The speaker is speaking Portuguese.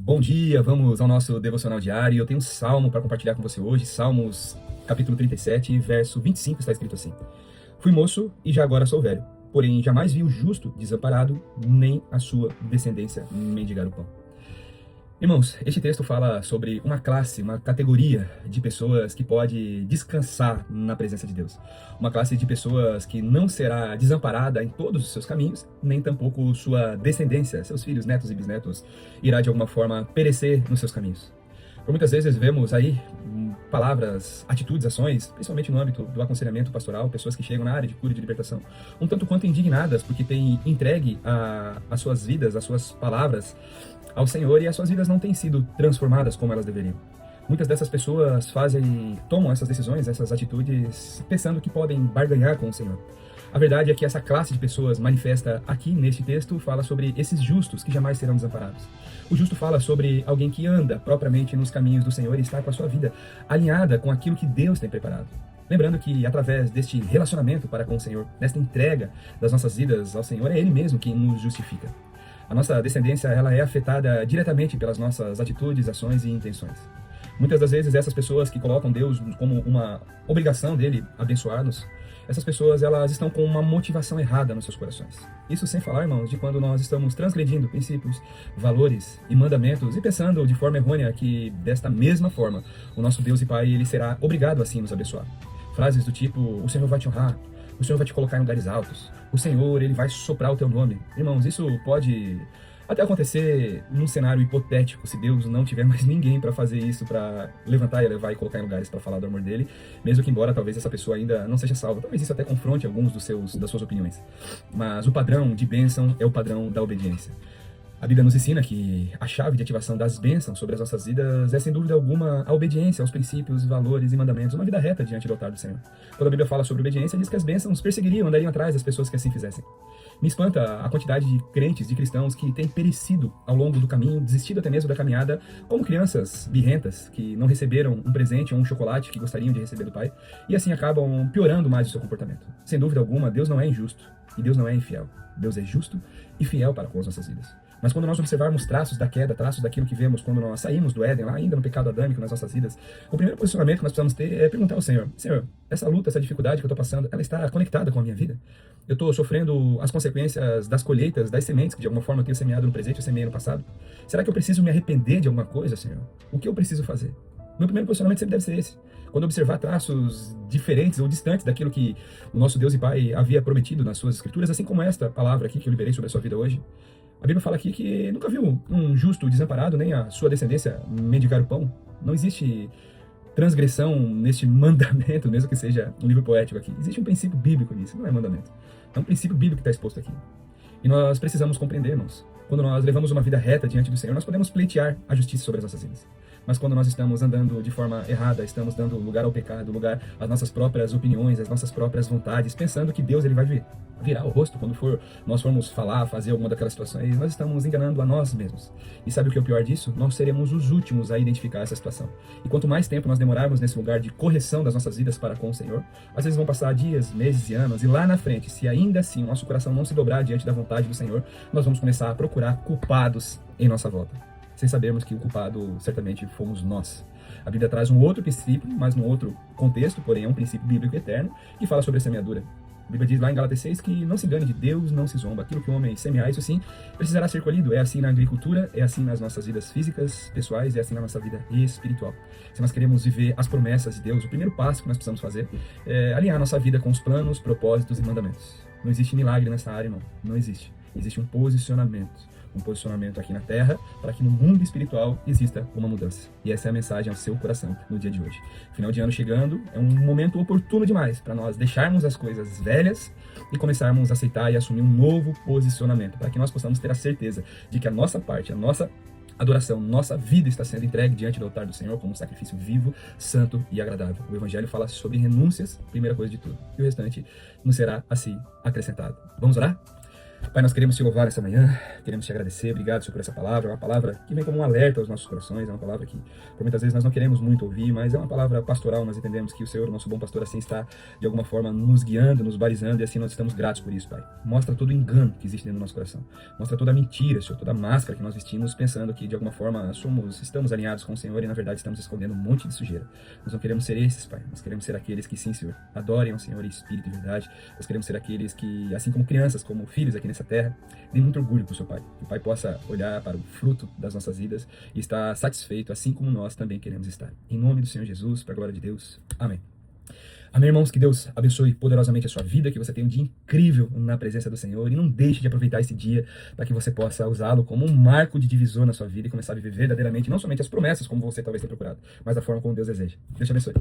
Bom dia, vamos ao nosso devocional diário. Eu tenho um salmo para compartilhar com você hoje, Salmos capítulo 37, verso 25, está escrito assim: Fui moço e já agora sou velho, porém jamais vi o justo desamparado, nem a sua descendência mendigar o pão. Irmãos, este texto fala sobre uma classe, uma categoria de pessoas que pode descansar na presença de Deus. Uma classe de pessoas que não será desamparada em todos os seus caminhos, nem tampouco sua descendência, seus filhos, netos e bisnetos, irá de alguma forma perecer nos seus caminhos. Por muitas vezes vemos aí palavras, atitudes, ações, principalmente no âmbito do aconselhamento pastoral, pessoas que chegam na área de cura e de libertação, um tanto quanto indignadas porque têm entregue as suas vidas, as suas palavras ao Senhor e as suas vidas não têm sido transformadas como elas deveriam. Muitas dessas pessoas tomam essas decisões, essas atitudes, pensando que podem barganhar com o Senhor. A verdade é que essa classe de pessoas manifesta aqui neste texto fala sobre esses justos que jamais serão desamparados. O justo fala sobre alguém que anda propriamente nos caminhos do Senhor e está com a sua vida alinhada com aquilo que Deus tem preparado. Lembrando que através deste relacionamento para com o Senhor, desta entrega das nossas vidas ao Senhor, é Ele mesmo quem nos justifica. A nossa descendência ela é afetada diretamente pelas nossas atitudes, ações e intenções. Muitas das vezes essas pessoas que colocam Deus como uma obrigação dele abençoar-nos, essas pessoas elas estão com uma motivação errada nos seus corações. Isso sem falar, irmãos, de quando nós estamos transgredindo princípios, valores e mandamentos e pensando de forma errônea que desta mesma forma o nosso Deus e Pai ele será obrigado assim a nos abençoar. Frases do tipo: o Senhor vai te honrar, o Senhor vai te colocar em lugares altos, o Senhor ele vai soprar o teu nome. Irmãos, isso pode até acontecer num cenário hipotético, se Deus não tiver mais ninguém para fazer isso, para levantar e levar e colocar em lugares para falar do amor dele, mesmo que embora talvez essa pessoa ainda não seja salva. Talvez isso até confronte alguns das suas opiniões. Mas o padrão de bênção é o padrão da obediência. A Bíblia nos ensina que a chave de ativação das bênçãos sobre as nossas vidas é, sem dúvida alguma, a obediência aos princípios, valores e mandamentos, uma vida reta diante do altar do Senhor. Quando a Bíblia fala sobre obediência, diz que as bênçãos perseguiriam, andariam atrás das pessoas que assim fizessem. Me espanta a quantidade de crentes, de cristãos que têm perecido ao longo do caminho, desistido até mesmo da caminhada, como crianças birrentas que não receberam um presente ou um chocolate que gostariam de receber do pai, e assim acabam piorando mais o seu comportamento. Sem dúvida alguma, Deus não é injusto e Deus não é infiel. Deus é justo e fiel para com as nossas vidas. Mas quando nós observarmos traços da queda, traços daquilo que vemos quando nós saímos do Éden, lá ainda no pecado adâmico nas nossas vidas, o primeiro posicionamento que nós precisamos ter é perguntar ao Senhor: Senhor, essa luta, essa dificuldade que eu estou passando, ela está conectada com a minha vida? Eu estou sofrendo as consequências das colheitas, das sementes que de alguma forma eu tenho semeado no presente, eu semeei no passado? Será que eu preciso me arrepender de alguma coisa, Senhor? O que eu preciso fazer? Meu primeiro posicionamento sempre deve ser esse. Quando observar traços diferentes ou distantes daquilo que o nosso Deus e Pai havia prometido nas suas escrituras, assim como esta palavra aqui que eu liberei sobre a sua vida hoje, a Bíblia fala aqui que nunca viu um justo desamparado, nem a sua descendência mendigar o pão. Não existe transgressão neste mandamento, mesmo que seja um livro poético aqui. Existe um princípio bíblico nisso, não é mandamento. É um princípio bíblico que está exposto aqui. E nós precisamos compreender, irmãos, quando nós levamos uma vida reta diante do Senhor, nós podemos pleitear a justiça sobre as nossas vidas. Mas quando nós estamos andando de forma errada, estamos dando lugar ao pecado, lugar às nossas próprias opiniões, às nossas próprias vontades, pensando que Deus ele vai virar o rosto quando nós formos falar, fazer alguma daquelas situações, nós estamos enganando a nós mesmos. E sabe o que é o pior disso? Nós seremos os últimos a identificar essa situação. E quanto mais tempo nós demorarmos nesse lugar de correção das nossas vidas para com o Senhor, às vezes vão passar dias, meses e anos, e lá na frente, se ainda assim o nosso coração não se dobrar diante da vontade do Senhor, nós vamos começar a procurar culpados em nossa volta, sem sabermos que o culpado certamente fomos nós. A Bíblia traz um outro princípio, mas num outro contexto, porém é um princípio bíblico eterno, que fala sobre a semeadura. A Bíblia diz lá em Gálatas 6 que não se engane, de Deus não se zomba. Aquilo que o homem semear, isso sim, precisará ser colhido. É assim na agricultura, é assim nas nossas vidas físicas, pessoais, é assim na nossa vida espiritual. Se nós queremos viver as promessas de Deus, o primeiro passo que nós precisamos fazer é alinhar nossa vida com os planos, propósitos e mandamentos. Não existe milagre nessa área, irmão. Não existe. Existe um posicionamento aqui na terra, para que no mundo espiritual exista uma mudança. E essa é a mensagem ao seu coração no dia de hoje. Final de ano chegando, é um momento oportuno demais para nós deixarmos as coisas velhas e começarmos a aceitar e assumir um novo posicionamento, para que nós possamos ter a certeza de que a nossa parte, a nossa adoração, nossa vida está sendo entregue diante do altar do Senhor como um sacrifício vivo, santo e agradável. O Evangelho fala sobre renúncias, primeira coisa de tudo, e o restante nos será assim acrescentado. Vamos orar? Pai, nós queremos te louvar essa manhã, queremos te agradecer, obrigado, Senhor, por essa palavra, é uma palavra que vem como um alerta aos nossos corações, é uma palavra que, por muitas vezes, nós não queremos muito ouvir, mas é uma palavra pastoral, nós entendemos que o Senhor, o nosso bom pastor, assim está, de alguma forma, nos guiando, nos balizando, e assim nós estamos gratos por isso, Pai. Mostra todo o engano que existe dentro do nosso coração, mostra toda a mentira, Senhor, toda a máscara que nós vestimos, pensando que, de alguma forma, estamos alinhados com o Senhor e, na verdade, estamos escondendo um monte de sujeira. Nós não queremos ser esses, Pai, nós queremos ser aqueles que, sim, Senhor, adorem ao Senhor em espírito e verdade, nós queremos ser aqueles que, assim como crianças, como filhos aqui nessa terra, dê muito orgulho para o seu Pai. Que o Pai possa olhar para o fruto das nossas vidas e estar satisfeito, assim como nós também queremos estar. Em nome do Senhor Jesus, para a glória de Deus. Amém. Amém, irmãos, que Deus abençoe poderosamente a sua vida, que você tenha um dia incrível na presença do Senhor e não deixe de aproveitar esse dia para que você possa usá-lo como um marco de divisor na sua vida e começar a viver verdadeiramente, não somente as promessas como você talvez tenha procurado, mas da forma como Deus deseja. Deus te abençoe.